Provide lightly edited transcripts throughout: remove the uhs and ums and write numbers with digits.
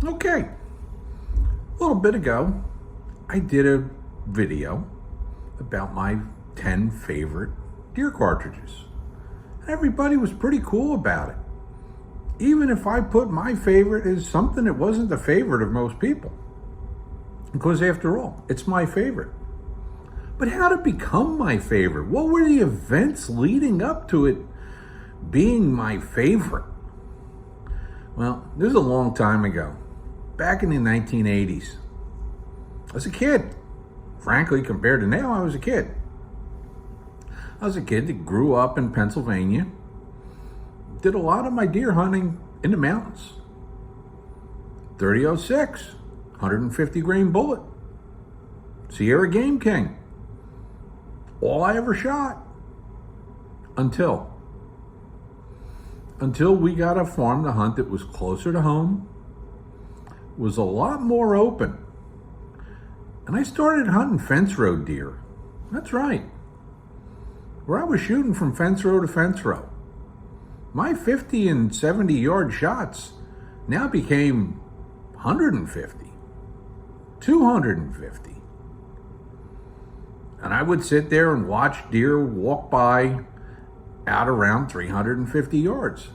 Okay, a little bit ago, I did a video about my 10 favorite deer cartridges. Everybody was pretty cool about it. Even if I put my favorite as something that wasn't the favorite of most people. Because after all, it's my favorite. But how did it become my favorite? What were the events leading up to it being my favorite? Well, this is a long time ago. Back in the 1980s. I was a kid. Frankly, compared to now, I was a kid. I was a kid that grew up in Pennsylvania. Did a lot of my deer hunting in the mountains. 30-06, 150 grain bullet. Sierra Game King. All I ever shot. Until we got a farm to hunt that was closer to home, was a lot more open. And I started hunting fence row deer. That's right. Where I was shooting from fence row to fence row. My 50 and 70 yard shots now became 150, 250. And I would sit there and watch deer walk by out around 350 yards.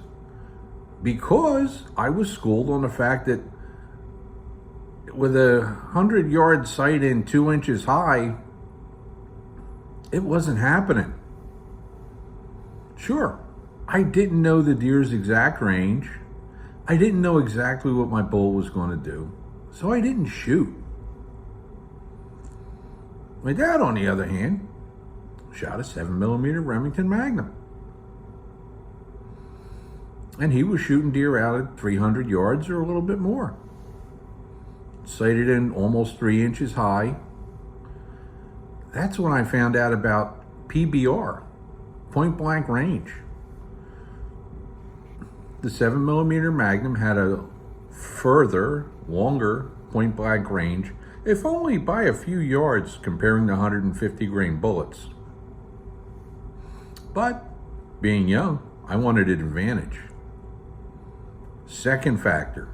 Because I was schooled on the fact that with a 100-yard sight in 2 inches high, it wasn't happening. Sure, I didn't know the deer's exact range. I didn't know exactly what my bullet was going to do, so I didn't shoot. My dad, on the other hand, shot a 7mm Remington Magnum. And he was shooting deer out at 300 yards or a little bit more. Sighted in almost 3 inches high. That's when I found out about PBR, point blank range. The 7mm Magnum had a further, longer point blank range, if only by a few yards comparing to 150 grain bullets. But being young, I wanted an advantage. Second factor.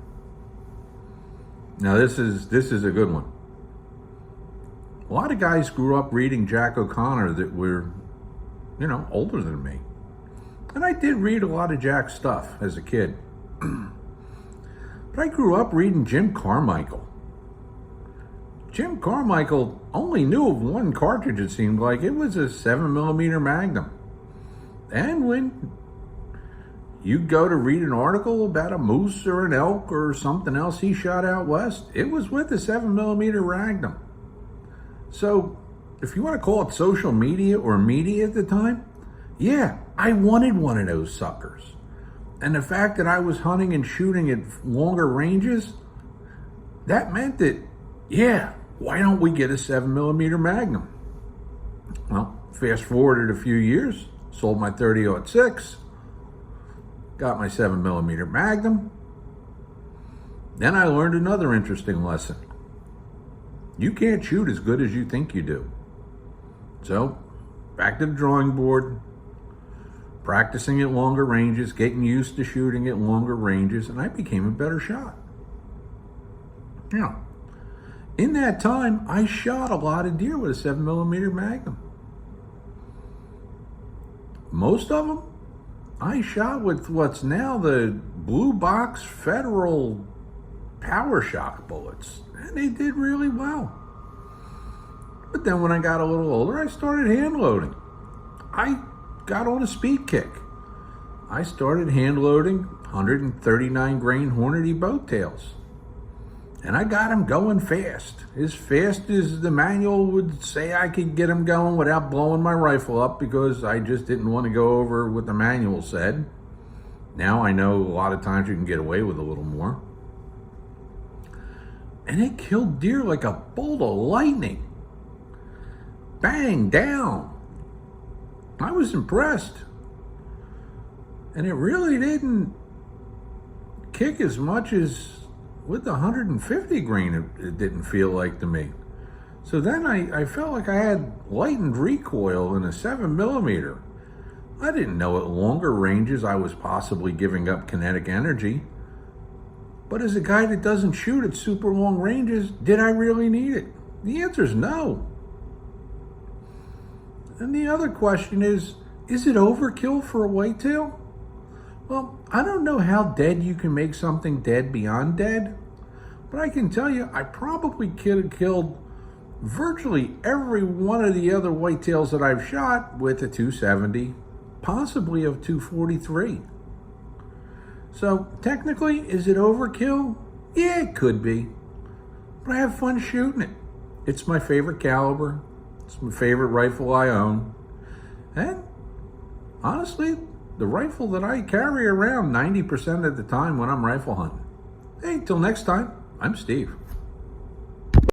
Now this is a good one. A lot of guys grew up reading Jack O'Connor that were, older than me. And I did read a lot of Jack's stuff as a kid. But I grew up reading Jim Carmichael. Jim Carmichael only knew of one cartridge, it seemed like. It was a 7mm Magnum. And when you go to read an article about a moose or an elk or something else he shot out west, it was with a 7mm Magnum. So, if you want to call it social media or media at the time, yeah, I wanted one of those suckers. And the fact that I was hunting and shooting at longer ranges, that meant that, yeah, why don't we get a 7mm Magnum? Well, fast forwarded a few years, sold my 30-06, got my 7mm Magnum. Then I learned another interesting lesson. You can't shoot as good as you think you do. So, back to the drawing board, practicing at longer ranges, getting used to shooting at longer ranges, and I became a better shot. Now, in that time, I shot a lot of deer with a 7mm Magnum. Most of them, I shot with what's now the blue box Federal Power Shock bullets, and they did really well. But then when I got a little older, I started hand loading. I got on a speed kick. I started hand loading 139 grain Hornady boat tails. And I got them going fast as the manual would say I could get them going without blowing my rifle up, because I just didn't want to go over what the manual said. Now I know a lot of times you can get away with a little more. And it killed deer like a bolt of lightning. Bang, down. I was impressed. And it really didn't kick as much as with the 150 grain, it didn't feel like to me. So then I felt like I had lightened recoil in a 7mm. I didn't know at longer ranges I was possibly giving up kinetic energy. But as a guy that doesn't shoot at super long ranges, did I really need it? The answer is no. And the other question is it overkill for a whitetail? Well, I don't know how dead you can make something dead beyond dead, but I can tell you I probably killed virtually every one of the other whitetails that I've shot with a 270, possibly a 243. So technically, is it overkill? Yeah, it could be, but I have fun shooting it. It's my favorite caliber. It's my favorite rifle I own. And honestly, the rifle that I carry around 90% of the time when I'm rifle hunting. Hey, till next time, I'm Steve.